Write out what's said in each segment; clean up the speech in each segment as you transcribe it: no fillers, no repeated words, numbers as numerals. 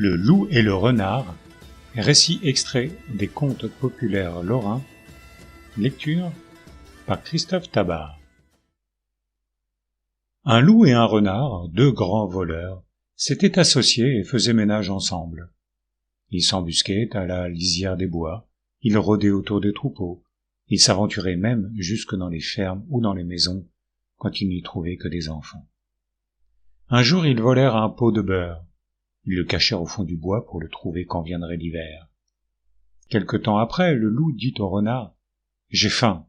Le loup et le renard, récit extrait des contes populaires lorrains, lecture par Christophe Tabar. Un loup et un renard, deux grands voleurs, s'étaient associés et faisaient ménage ensemble. Ils s'embusquaient à la lisière des bois, ils rôdaient autour des troupeaux, ils s'aventuraient même jusque dans les fermes ou dans les maisons, quand ils n'y trouvaient que des enfants. Un jour ils volèrent un pot de beurre. Ils le cachèrent au fond du bois pour le trouver quand viendrait l'hiver. Quelque temps après, le loup dit au renard : « J'ai faim.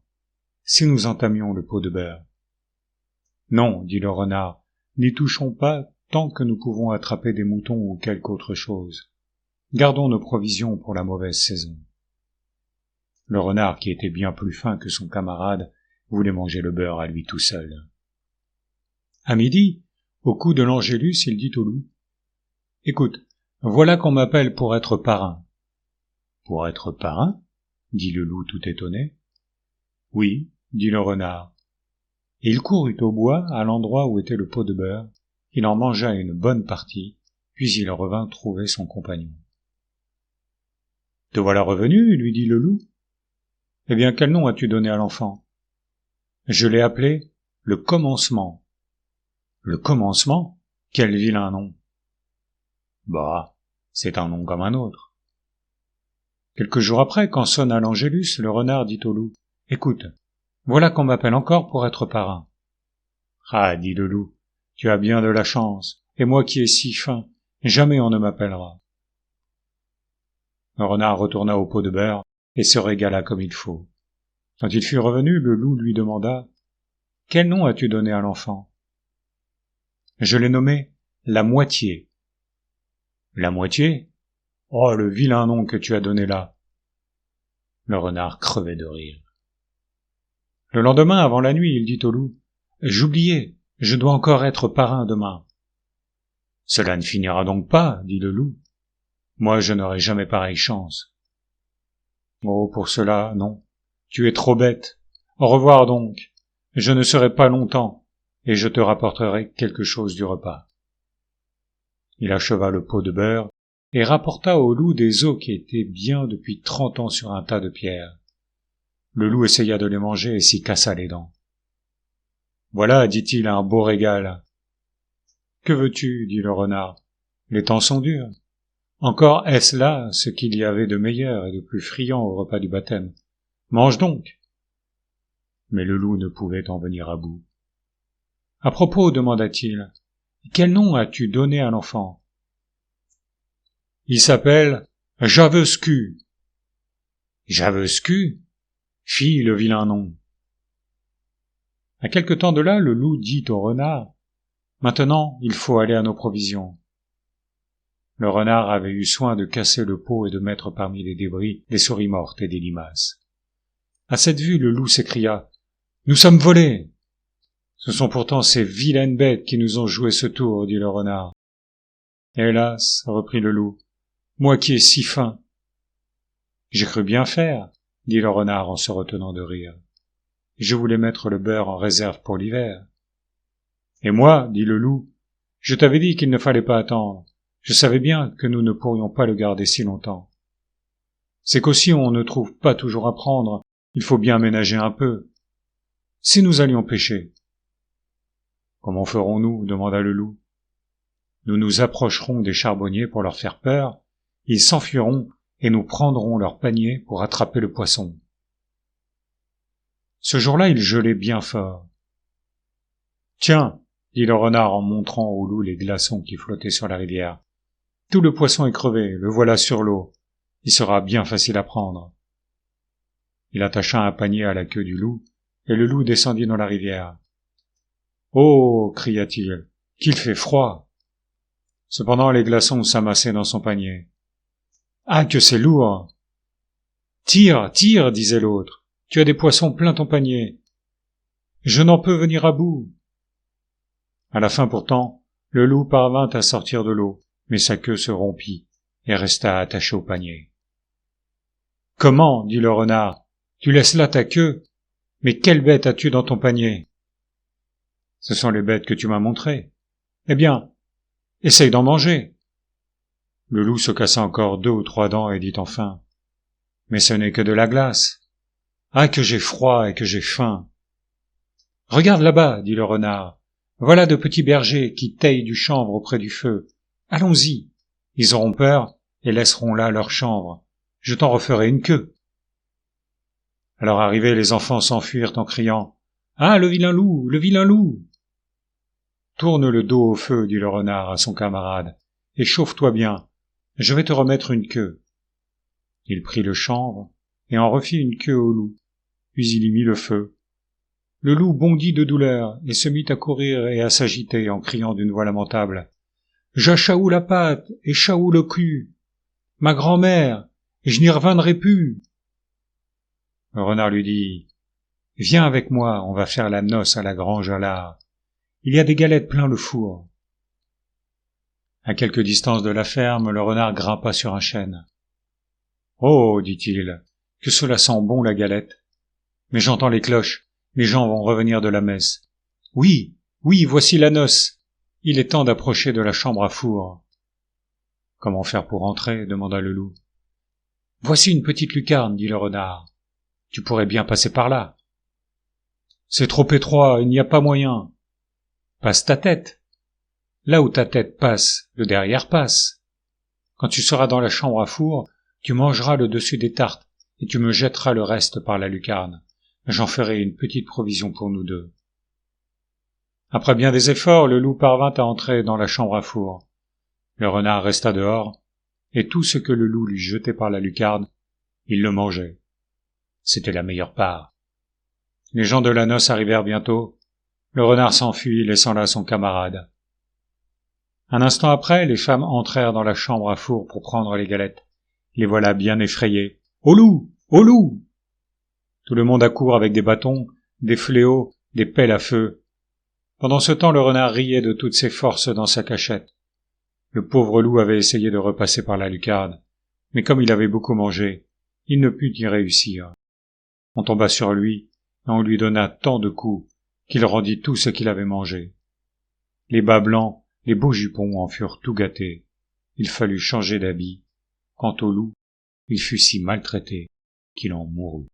Si nous entamions le pot de beurre ? » ?»« Non, dit le renard, n'y touchons pas tant que nous pouvons attraper des moutons ou quelque autre chose. Gardons nos provisions pour la mauvaise saison. » Le renard, qui était bien plus fin que son camarade, voulait manger le beurre à lui tout seul. À midi, au coup de l'Angélus, il dit au loup : « Écoute, voilà qu'on m'appelle pour être parrain. »« Pour être parrain ? » dit le loup tout étonné. « Oui, dit le renard. » Et il courut au bois, à l'endroit où était le pot de beurre. Il en mangea une bonne partie, puis il revint trouver son compagnon. « Te voilà revenu, lui dit le loup. Eh bien, quel nom as-tu donné à l'enfant ? » ?»« Je l'ai appelé le commencement. »« Le commencement ? Quel vilain nom !»« Bah, c'est un nom comme un autre. » Quelques jours après, quand sonna l'Angélus, le renard dit au loup : « Écoute, voilà qu'on m'appelle encore pour être parrain. »« Ah, dit le loup, tu as bien de la chance, et moi qui ai si faim, jamais on ne m'appellera. » Le renard retourna au pot de beurre et se régala comme il faut. Quand il fut revenu, le loup lui demanda : « Quel nom as-tu donné à l'enfant ? » ?»« Je l'ai nommé la moitié. »« La moitié ? Oh, le vilain nom que tu as donné là !» Le renard crevait de rire. Le lendemain, avant la nuit, il dit au loup : « J'oubliais, je dois encore être parrain demain. »« Cela ne finira donc pas, dit le loup. Moi, je n'aurai jamais pareille chance. »« Oh, pour cela, non. Tu es trop bête. Au revoir donc. Je ne serai pas longtemps, et je te rapporterai quelque chose du repas. » Il acheva le pot de beurre et rapporta au loup des os qui étaient bien depuis 30 ans sur un tas de pierres. Le loup essaya de les manger et s'y cassa les dents. « Voilà, dit-il, un beau régal. »« Que veux-tu ? dit le renard. Les temps sont durs. Encore est-ce là ce qu'il y avait de meilleur et de plus friand au repas du baptême. Mange donc. » Mais le loup ne pouvait en venir à bout. « À propos, demanda-t-il, quel nom as-tu donné à l'enfant ? » ?»« Il s'appelle Javescu. »« Javescu ? Fi, le vilain nom. » À quelque temps de là, le loup dit au renard : « Maintenant, il faut aller à nos provisions. » Le renard avait eu soin de casser le pot et de mettre parmi les débris des souris mortes et des limaces. À cette vue, le loup s'écria : « Nous sommes volés !»« Ce sont pourtant ces vilaines bêtes qui nous ont joué ce tour, dit le renard. »« Hélas, reprit le loup, moi qui ai si faim. »« J'ai cru bien faire, dit le renard en se retenant de rire. Je voulais mettre le beurre en réserve pour l'hiver. »« Et moi, dit le loup, je t'avais dit qu'il ne fallait pas attendre. Je savais bien que nous ne pourrions pas le garder si longtemps. C'est qu'aussi on ne trouve pas toujours à prendre, il faut bien ménager un peu. Si nous allions pêcher. »« Comment ferons-nous ? demanda le loup. »« Nous nous approcherons des charbonniers pour leur faire peur, ils s'enfuiront et nous prendrons leur panier pour attraper le poisson. » Ce jour-là, il gelait bien fort. « Tiens, dit le renard en montrant au loup les glaçons qui flottaient sur la rivière. Tout le poisson est crevé, le voilà sur l'eau. Il sera bien facile à prendre. » Il attacha un panier à la queue du loup, et le loup descendit dans la rivière. « Oh ! cria-t-il, qu'il fait froid !» Cependant les glaçons s'amassaient dans son panier. « Ah, que c'est lourd !»« Tire, tire, disait l'autre, tu as des poissons plein ton panier. »« Je n'en peux venir à bout. » À la fin pourtant, le loup parvint à sortir de l'eau, mais sa queue se rompit et resta attachée au panier. « Comment ? dit le renard. Tu laisses là ta queue ? Mais quelle bête as-tu dans ton panier ? » ?»« Ce sont les bêtes que tu m'as montrées. »« Eh bien, essaye d'en manger. » Le loup se cassa encore 2 ou 3 dents et dit enfin: « Mais ce n'est que de la glace. Ah, que j'ai froid et que j'ai faim. »« Regarde là-bas, dit le renard. Voilà de petits bergers qui taillent du chanvre auprès du feu. Allons-y. Ils auront peur et laisseront là leur chanvre. Je t'en referai une queue. » Alors arrivés, les enfants s'enfuirent en criant: « Ah, le vilain loup, le vilain loup !»« Tourne le dos au feu, dit le renard à son camarade, et chauffe-toi bien, je vais te remettre une queue. » Il prit le chanvre et en refit une queue au loup, puis il y mit le feu. Le loup bondit de douleur et se mit à courir et à s'agiter en criant d'une voix lamentable: « J'achaoue la patte et chaoue le cul. Ma grand-mère, et je n'y reviendrai plus. » Le renard lui dit: « Viens avec moi, on va faire la noce à la grange à lard. Il y a des galettes plein le four. » À quelque distance de la ferme, le renard grimpa sur un chêne. « Oh, dit-il, que cela sent bon la galette. Mais j'entends les cloches, les gens vont revenir de la messe. Oui, oui, voici la noce. Il est temps d'approcher de la chambre à four. »« Comment faire pour entrer ? Demanda le loup. »« Voici une petite lucarne, dit le renard. Tu pourrais bien passer par là. »« C'est trop étroit, il n'y a pas moyen. »« Passe ta tête. Là où ta tête passe, le derrière passe. Quand tu seras dans la chambre à four, tu mangeras le dessus des tartes et tu me jetteras le reste par la lucarne. J'en ferai une petite provision pour nous deux. » Après bien des efforts, le loup parvint à entrer dans la chambre à four. Le renard resta dehors, et tout ce que le loup lui jetait par la lucarne, il le mangeait. C'était la meilleure part. Les gens de la noce arrivèrent bientôt. Le renard s'enfuit, laissant là son camarade. Un instant après, les femmes entrèrent dans la chambre à four pour prendre les galettes. Les voilà bien effrayés. « Au loup! Au loup !» Tout le monde accourt avec des bâtons, des fléaux, des pelles à feu. Pendant ce temps, le renard riait de toutes ses forces dans sa cachette. Le pauvre loup avait essayé de repasser par la lucarne, mais comme il avait beaucoup mangé, il ne put y réussir. On tomba sur lui, et on lui donna tant de coups qu'il rendit tout ce qu'il avait mangé. Les bas blancs, les beaux jupons en furent tout gâtés. Il fallut changer d'habit. Quant au loup, il fut si maltraité qu'il en mourut.